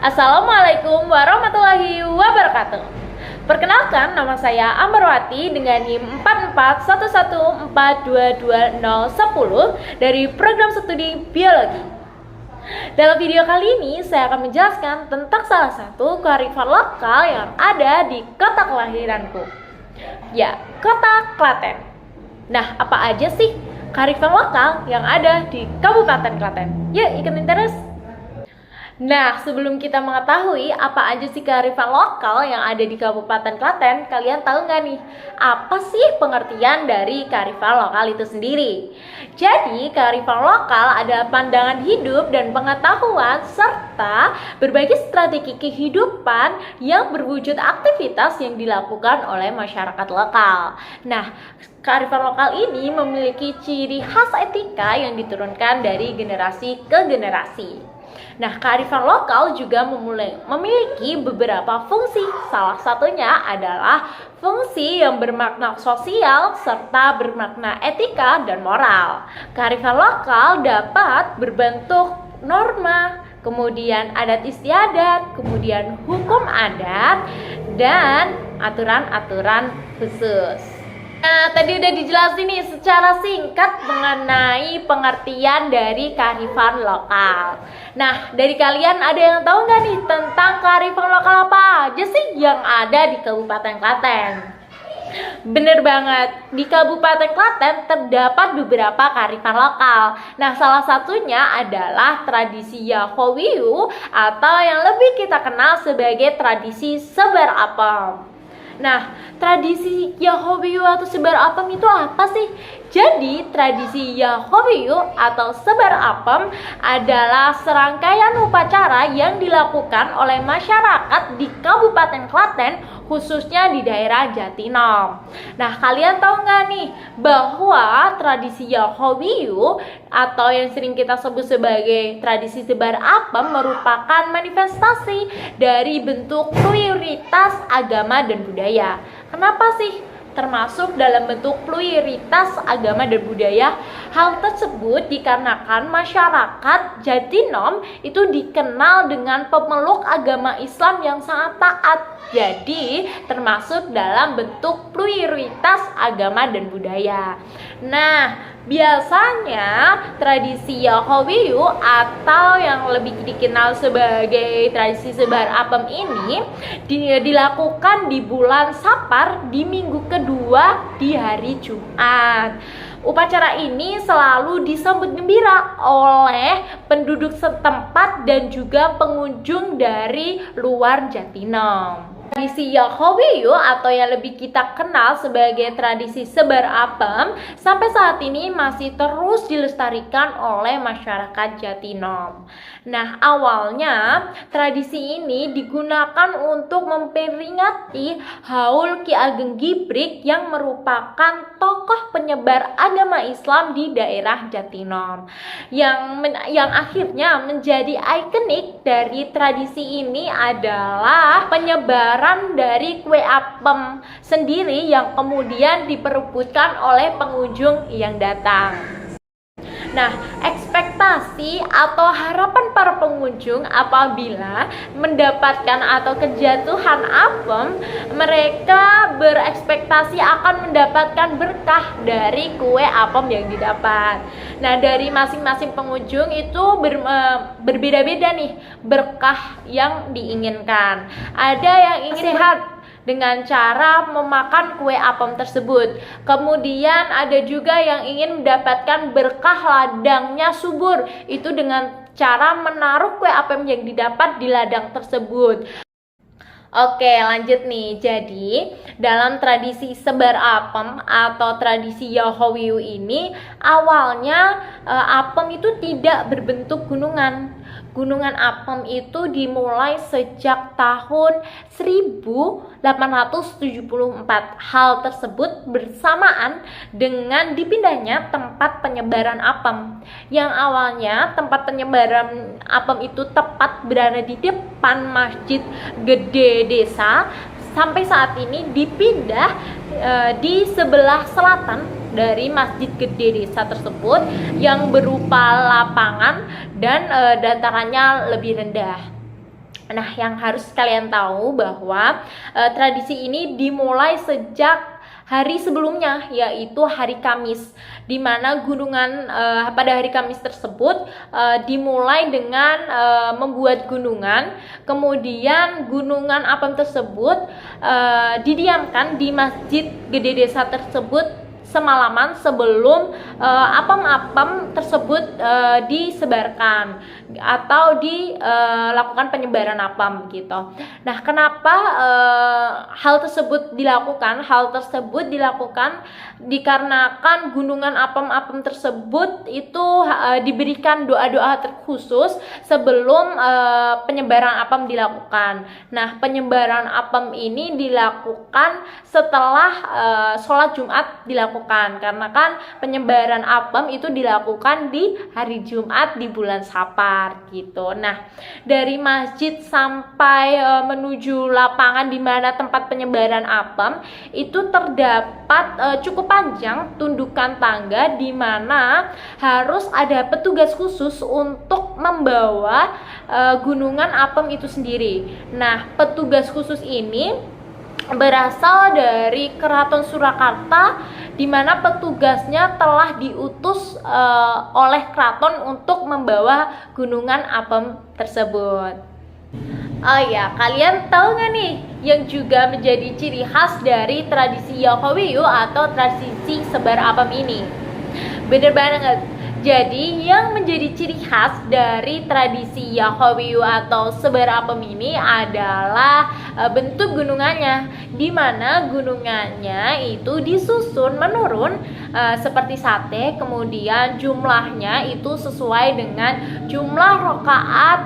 Assalamualaikum warahmatullahi wabarakatuh. Perkenalkan, nama saya Ambarwati dengan NIM 4411422010 dari program studi biologi. Dalam video kali ini saya akan menjelaskan tentang salah satu kearifan lokal yang ada di kota kelahiranku, ya, kota Klaten. Nah, apa aja sih kearifan lokal yang ada di Kabupaten Klaten? Yuk ikutin terus. Nah, sebelum kita mengetahui apa aja sih kearifan lokal yang ada di Kabupaten Klaten, kalian tahu nggak nih, apa sih pengertian dari kearifan lokal itu sendiri? Jadi, kearifan lokal adalah pandangan hidup dan pengetahuan serta berbagai strategi kehidupan yang berwujud aktivitas yang dilakukan oleh masyarakat lokal. Nah, kearifan lokal ini memiliki ciri khas etika yang diturunkan dari generasi ke generasi. Nah, kearifan lokal juga memiliki beberapa fungsi. Salah satunya adalah fungsi yang bermakna sosial serta bermakna etika dan moral. Kearifan lokal dapat berbentuk norma, kemudian adat istiadat, kemudian hukum adat, dan aturan-aturan khusus. Nah, tadi udah dijelasin nih secara singkat mengenai pengertian dari kearifan lokal. Nah, dari kalian ada yang tahu nggak nih tentang kearifan lokal apa aja sih yang ada di Kabupaten Klaten? Bener banget, di Kabupaten Klaten terdapat beberapa kearifan lokal. Nah, salah satunya adalah tradisi Yahowiyu atau yang lebih kita kenal sebagai tradisi sebar apem. Nah, tradisi Yahowiyu atau sebar apem itu apa sih? Jadi, tradisi Yahowiyu atau sebar apem adalah serangkaian upacara yang dilakukan oleh masyarakat di Kabupaten Klaten, khususnya di daerah Jatinom. Nah, kalian tahu nggak nih bahwa tradisi Yahowiyu atau yang sering kita sebut sebagai tradisi sebar apem merupakan manifestasi dari bentuk pluralitas agama dan budaya. Kenapa sih termasuk dalam bentuk pluralitas agama dan budaya? Hal tersebut dikarenakan masyarakat Jatinom itu dikenal dengan pemeluk agama Islam yang sangat taat. Jadi termasuk dalam bentuk pluralitas agama dan budaya. Nah, biasanya tradisi Yahowiyu atau yang lebih dikenal sebagai tradisi sebar apem ini dilakukan di bulan Sapar di minggu kedua di hari Jumat. Upacara ini selalu disambut gembira oleh penduduk setempat dan juga pengunjung dari luar Jatinom. Tradisi Yahowiyu atau yang lebih kita kenal sebagai tradisi sebar apem sampai saat ini masih terus dilestarikan oleh masyarakat Jatinom. Nah, awalnya tradisi ini digunakan untuk memperingati Haul Ki Ageng Gibrik yang merupakan tokoh penyebar agama Islam di daerah Jatinom. Yang akhirnya menjadi ikonik dari tradisi ini adalah penyebaran dari kue apem sendiri yang kemudian diperebutkan oleh pengunjung yang datang. Nah, ekspektasi atau harapan para pengunjung apabila mendapatkan atau kejatuhan apem, mereka berekspektasi akan mendapatkan berkah dari kue apem yang didapat. Nah, dari masing-masing pengunjung itu berbeda-beda nih berkah yang diinginkan. Ada yang ingin sehat dengan cara memakan kue apem tersebut. Kemudian ada juga yang ingin mendapatkan berkah ladangnya subur, itu dengan cara menaruh kue apem yang didapat di ladang tersebut. Oke, lanjut nih. Jadi, dalam tradisi sebar apem atau tradisi Yahowiyu ini, awalnya apem itu tidak berbentuk gunungan. Gunungan apem itu dimulai sejak tahun 1874. Hal tersebut bersamaan dengan dipindahnya tempat penyebaran apem. Yang awalnya tempat penyebaran apem itu tepat berada di depan Masjid Gede Desa, sampai saat ini dipindah di sebelah selatan dari Masjid Gede Desa tersebut yang berupa lapangan dan datarannya lebih rendah. Nah, yang harus kalian tahu bahwa tradisi ini dimulai sejak hari sebelumnya, yaitu hari Kamis, di mana pada hari Kamis tersebut dimulai dengan membuat gunungan. Kemudian gunungan apem tersebut didiamkan di masjid gede desa tersebut semalaman sebelum apem-apem tersebut disebarkan atau dilakukan penyebaran apem gitu. Nah, kenapa hal tersebut dilakukan? Hal tersebut dilakukan dikarenakan gunungan apem-apem tersebut itu diberikan doa-doa terkhusus sebelum penyebaran apem dilakukan. Nah, penyebaran apem ini dilakukan setelah sholat Jumat dilakukan, karena kan penyebaran apem itu dilakukan di hari Jumat di bulan Safar gitu. Nah, dari masjid sampai menuju lapangan di mana tempat penyebaran apem itu terdapat cukup panjang tundukan tangga di mana harus ada petugas khusus untuk membawa gunungan apem itu sendiri. Nah, petugas khusus ini berasal dari Keraton Surakarta, di mana petugasnya telah diutus oleh keraton untuk membawa gunungan apem tersebut. Oh ya, kalian tahu nggak nih yang juga menjadi ciri khas dari tradisi Yahowiyuh atau tradisi sebar apem ini? Bener banget. Jadi yang menjadi ciri khas dari tradisi Yahowiyuh atau sebar apem ini adalah bentuk gunungannya, di mana gunungannya itu disusun menurun seperti sate, kemudian jumlahnya itu sesuai dengan jumlah rakaat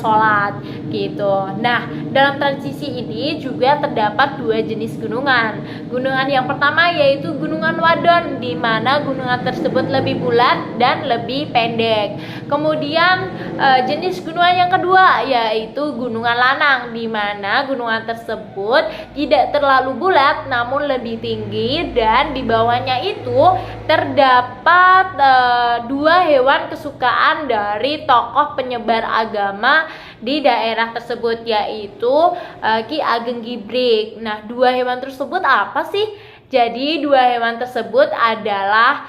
sholat gitu. Nah, dalam tradisi ini juga terdapat dua jenis gunungan. Gunungan yang pertama yaitu gunungan wadon, di mana gunungan tersebut lebih bulat dan lebih pendek. Kemudian jenis gunungan yang kedua yaitu gunungan lanang, di mana gunungan tersebut tidak terlalu bulat namun lebih tinggi, dan di bawahnya itu terdapat dua hewan kesukaan dari tokoh penyebar agama di daerah tersebut, yaitu Ki Ageng Gibrik. Nah, dua hewan tersebut apa sih? Jadi dua hewan tersebut adalah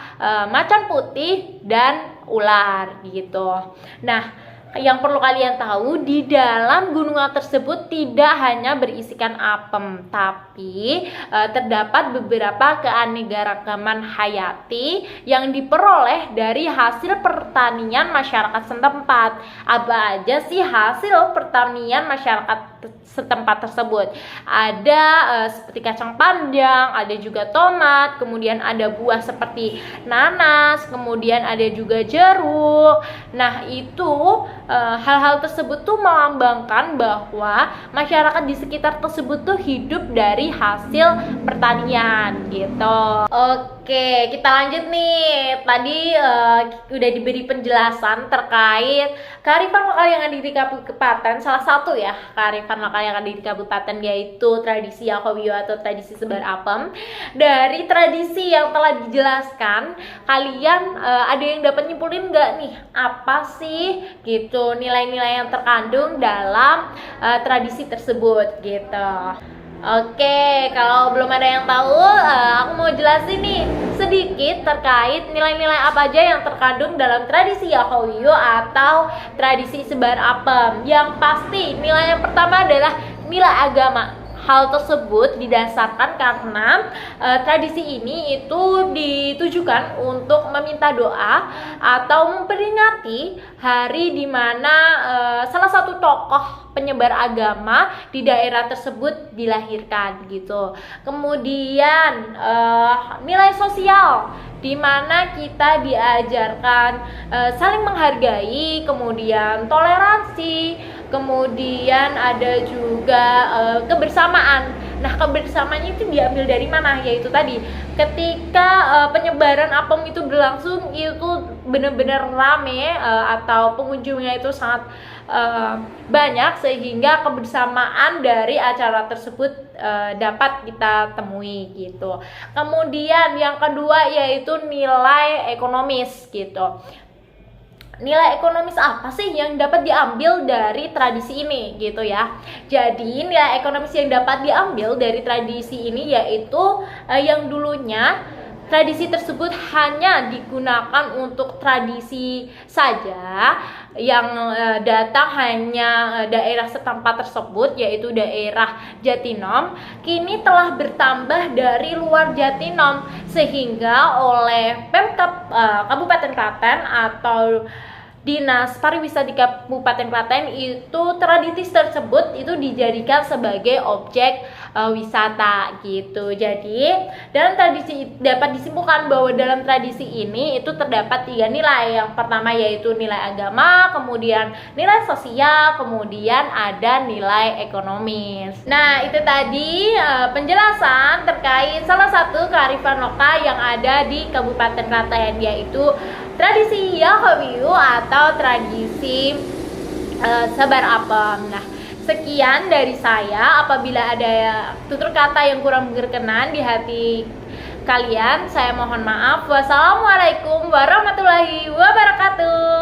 macan putih dan ular gitu. Nah, yang perlu kalian tahu, di dalam gunungan tersebut tidak hanya berisikan apem, tapi terdapat beberapa keanekaragaman hayati yang diperoleh dari hasil pertanian masyarakat setempat. Apa aja sih hasil pertanian masyarakat setempat tersebut? Ada seperti kacang panjang, ada juga tomat, kemudian ada buah seperti nanas, kemudian ada juga jeruk. Nah, itu hal-hal tersebut tuh melambangkan bahwa masyarakat di sekitar tersebut tuh hidup dari hasil pertanian gitu. Oke, kita lanjut nih. Tadi udah diberi penjelasan terkait kearifan lokal yang ada di kabupaten. Salah satu ya kearifan lokal yang ada di kabupaten yaitu tradisi Yahowiyuh atau tradisi sebar apem. Dari tradisi yang telah dijelaskan, kalian ada yang dapat nyimpulin nggak nih apa sih gitu nilai-nilai yang terkandung dalam tradisi tersebut gitu. Oke, kalau belum ada yang tahu, aku mau jelasin nih sedikit terkait nilai-nilai apa aja yang terkandung dalam tradisi Yahowiyuh atau tradisi sebar apem. Yang pasti nilai yang pertama adalah nilai agama. Hal tersebut didasarkan karena tradisi ini itu ditujukan untuk meminta doa atau memperingati hari di mana salah satu tokoh penyebar agama di daerah tersebut dilahirkan gitu. Kemudian nilai sosial, di mana kita diajarkan saling menghargai, kemudian toleransi, kemudian ada juga kebersamaan. Nah, kebersamaannya itu diambil dari mana? Yaitu tadi ketika penyebaran apem itu berlangsung, itu benar-benar rame atau pengunjungnya itu sangat banyak, sehingga kebersamaan dari acara tersebut dapat kita temui gitu. Kemudian yang kedua yaitu nilai ekonomis gitu. nilai ekonomis apa sih yang dapat diambil dari tradisi ini gitu ya. Jadi nilai ekonomis yang dapat diambil dari tradisi ini yaitu yang dulunya tradisi tersebut hanya digunakan untuk tradisi saja, yang datang hanya daerah setempat tersebut yaitu daerah Jatinom, kini telah bertambah dari luar Jatinom, sehingga oleh Pemkab Kabupaten Klaten atau Dinas Pariwisata di Kabupaten Klaten itu tradisi tersebut itu dijadikan sebagai objek wisata gitu. Jadi dalam tradisi dapat disimpulkan bahwa dalam tradisi ini itu terdapat 3 nilai. Yang pertama yaitu nilai agama, kemudian nilai sosial, kemudian ada nilai ekonomis. Nah, itu tadi penjelasan terkait salah satu kearifan lokal yang ada di Kabupaten Klaten, yaitu tradisi Yahawiyu atau tradisi Sabar Apem. Nah, sekian dari saya. Apabila ada tutur kata yang kurang berkenan di hati kalian, saya mohon maaf. Wassalamualaikum warahmatullahi wabarakatuh.